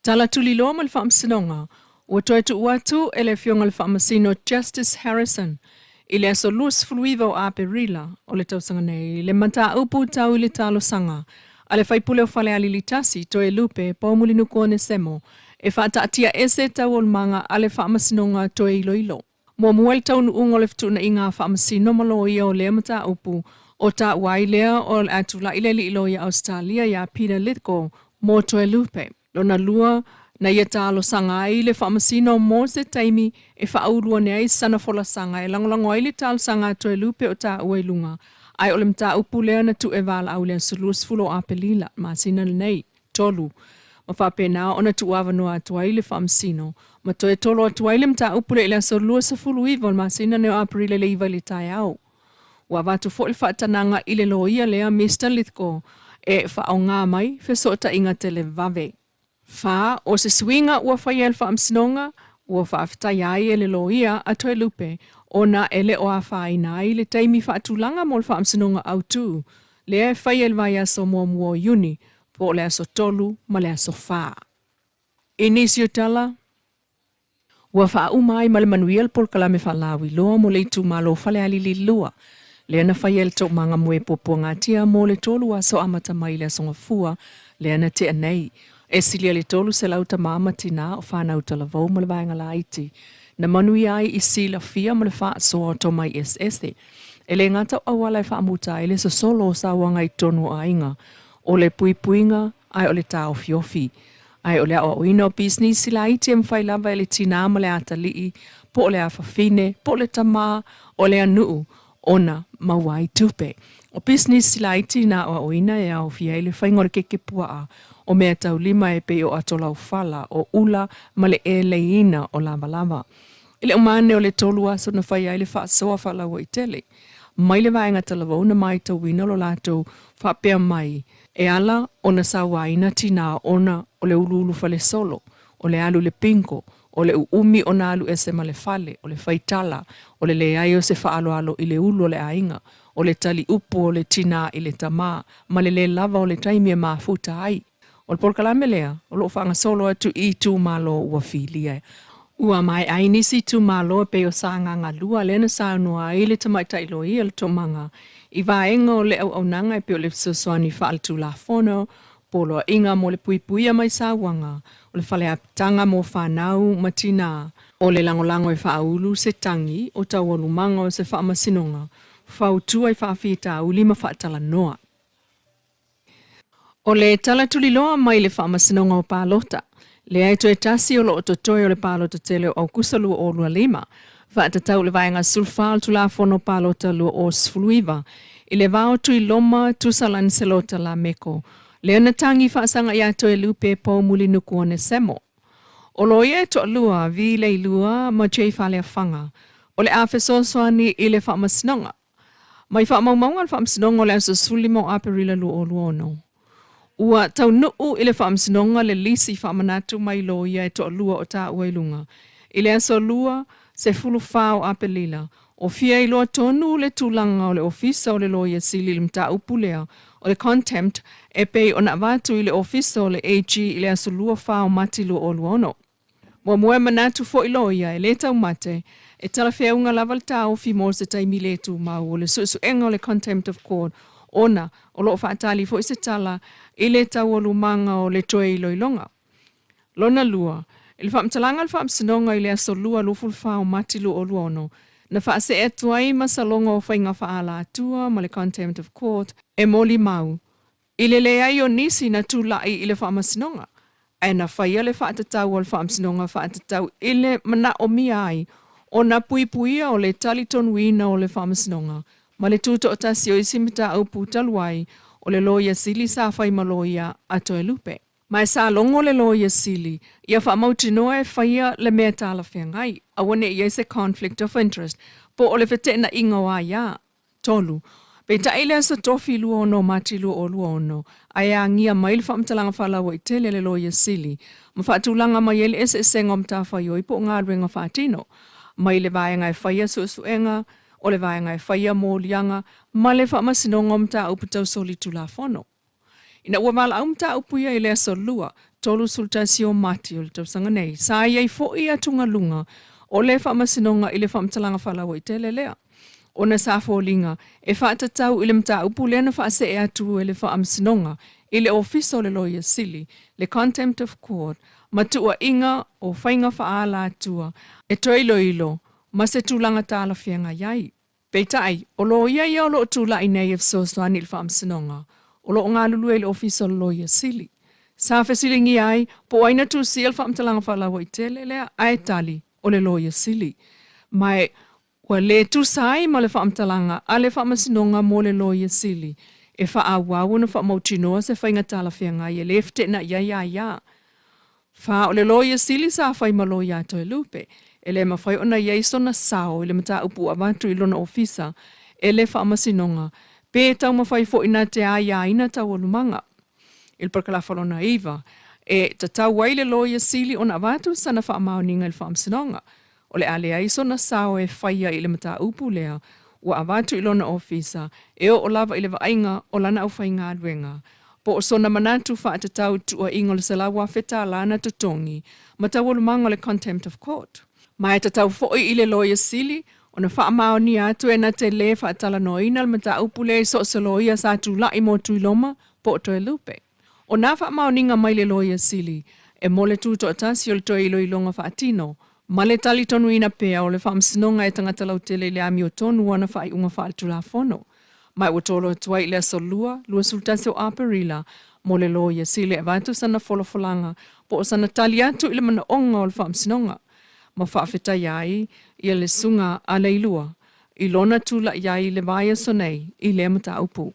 Tala tulilo mal whaamsinonga, ua toi tu uatu ele fionga le whaamasino Justice Harrison, ile aso luas fluivo a perila o le tausanga nei, le manta upu tau ile talo sanga, ale whaipule o whale alilitasi toi lupe paumulinu kone semo, e whaata atia ese tau ol manga ale whaamasino toi ilo ilo. Mua muel tau nuungo le ftuna inga whaamasino malo ia o le mata upu, o ta wailea o atu la ile li ilo ia Australia ya Peter Litko, mo toi lupe. Lona lua na ia talo sanga ai le whaamasino mo se taimi e whaaurua ne ai sana fola sanga e langolango ai le talo sanga toi lupe o ta uelunga. Ai ole mta upulea na tu e wala au lea sulus fulo a pelila ma sina nei, tolu. Ma whapena ona tu Vaifanua atu ai le whaamasino. Ma toe tolo atu ai le mta upule lea sulus fulu iwa ma sina neo aprile le iwa le tai au. Wa watu fo le whaatananga ile loia lea Mr. Lithko e whaonga mai fesota inga tele vave. Fa o se swinga ua whaia le whaamsinonga, ua whaafitai ai ele loia a toi lupe, ona ele o a whaina ai le taimi whaatulanga mo le whaamsinonga au tu, lea e whaia le vai aso mua mua uni, po le aso tolu ma le aso wha. Inisio Tala, ua wha umai ma le manuia le polkalame whalawi loa mo le itu malo whale ali Leilua, lea na whaia le tau manga mwe popo ngatia mo le tolu aso amata mai le asonga fua, lea na te anei, e silia le tolu se lauta mama tina o whanau talavau ma le vaenga la iti. Na manui ai i sila fia ma le wha soa to mai SS. E le ngata awala e whaamuta e le sa solo sa wanga i tonu ainga. O le puipuinga ai o le tau fiofi. Ai o le o ino business sila iti e mwhai lava e le tina ma le atalii, po le awhafine, po le tama, o le anuu, ona mawai tupe. O business sila iti na o ina e au fia ele whaingore keke pua o mea tau lima e pe o atola ufala o ula ma le e leina o lava lava. Ile umane o le tolu aso na whaia ele wha soa whala o i tele. Mai le vaenga talavau na mai tau wina lo lato whapea mai. E ala o na sawaina tina ona o le ulu fale solo, o le alu le pinko, o le uumi o na alu ese ma le fale, o le faitala, o le aio se whaalo alo i le ulu o le ainga, o le tali upu o le tina i le tama, ma le lava o le taimi e mafuta ai. O le polkalame lea, o lo whanga solo atu i tu malo ua filia. Ua mai ainisi tu malo pe o sanga ngā lua lena saunua i le tamaitai lo i le tomanga. I vaenga o le au nanga e pe o le suswani whaaltu la fono, polo inga mo le puipuia mai sawanga, o le whale apitanga mo whanau matina, o le langolango e whaulu se tangi o tawolu manga o se whaamasinonga, whautua i whaafita au lima whaatala noa. O le tala tuliloa mai le whaamasinonga o pālota, le aito e tasi o lo ototoi o le pālota tele o kusalua o lua lima, whaatatau le vaenga sulfal tula fono pālota lua o sfuluiva, i le vao tui loma tusalan selota la meko, le anatangi whaasanga i ato e lupe po muli nukuone semo. O lo ia to lua vi Leilua ma jei whale a whanga, o le awhesoswani i le whaamasinonga. Mai whaamaumaunga le whaamasinonga o le aso sulimo aperila lua o luono. Ua tau nuu i le whaamsinonga le lisi whaamanatu mai lo ia e to lua o tā uailunga. I le aso lua se fulu whao apelila. O fia i loa tonu le tūlanga o le ofisa o le loia sili le mta upulea o le contempt e pei o na watu i le ofisa o le AG i le aso lua whao mati lua o luono. Mua mue manatu fo i loia e le tau mate e tala whiaunga lava le tau fi mo se taimi le tu mau o le susu enga o le contempt of court ona o loo whaatali fo i se tala i le tau o lumanga o le toe i loilonga. Lona lua, i le whaamtalanga le whaamsinonga i le aso lua luful whao mati lua o luono, na whaase e tuai masalonga o whainga whaala atua ma le contempt of court e moli mau. I le ai o nisi na tūlai i le whaamasinonga, e na whaia le whaatatau o le whaamsinonga whaatatau i le mana o mia ai, o na puipuia o le taliton wina o le whaamasinonga, ma le tūto o tasi o isimita au pūtaluai o le loia sili sa whai maloia ato e lupe. Mai sa longo le loia sili, ia whaamauti noa e whaia le mea tala whiangai, a wane ia se conflict of interest, po o le whetena inga wa ia, tolu. Pe ta ile sa tofi lua ono mati lua o lua ono, ai a ngia mai le whaamtalanga whalawa i tele le loia sili, ma whaatulanga mai ele ese senga mta whaioi po ngā ruenga whaatino, mai le vaenga e whaia suenga, o le vaenga e whaia mō lianga, ma le whaamasinonga mta uputau soli tula whono. Ina ua mala au mta upuia i le aso lua, tolu sultasi o mati o le tausanga nei. Sa iai fo ia tunga lunga o le whaamasinonga i le whaamtalanga whalawa i tele lea. Ona sa fōlinga e whaatatau i le mta upu lea na whaase e atu e le whaamasinonga i le ofisa o le loia sili, le contempt of court, matua inga o whainga whaala atua e toi ilo ma se tūlanga tāla whianga iai. Peitai, o lo ia ia o lo tūla i nei e fsoswani i le whaamsinonga, o lo ngā lulu e le ofisa o le loia sili. Sa whesilingi ai, po aina tu si el whaamtalanga whalawa i tele lea ai tali o le loia sili. Mai, wa le tu sai ma le whaamtalanga a le whaamasinonga mo le loia sili. E whaawau na whaamautinoa se whainga tāla whianga i e lefte na ia. Wha o le loia sili sa whai ma loia ato e lupe. E le mawhai ona ieiso na sao i le mata upu avatu i lona ofisa e le whaamasinonga. Pe tau mawhai fo ina te aia ina tau alumanga. Il perkalafalona iwa. E tatau wai le loia sili ona avatu sana whaamaoninga i le whaamsinonga. O le alea iso na sao e whaia i le mata upu lea. Ua avatu i lona ofisa, e o lava i le vainga o lana au whainga aduenga. Po o sona manatu wha atatau tua ingo le salawa wheta lana tutongi, ma tau manga le contempt of court. Mai atatau foi i le loia sili, o na wha mao ni atu e na te le wha atala noina le mata upule so se loia sa tu lai mo tui loma, po o toe lupe. O na wha mao ninga mai le loia sili, e mole tuto atasi o le toi ilo ilonga wha atino, ma le tali tonu ina pea o le whaamsinonga e tangata lau tele le ami o tonu wana wha i unga wha atu la whono. Mai ua tolo atua i le aso lua sultasi o Aparila, mo le loia sile e vatu sana wholofolanga, po o sana tali atu i le mana onga o le whaamsinonga. Ma whaafeta iai i le sunga a Leilua, i lona tula iai le vaya sonei i le mata upu.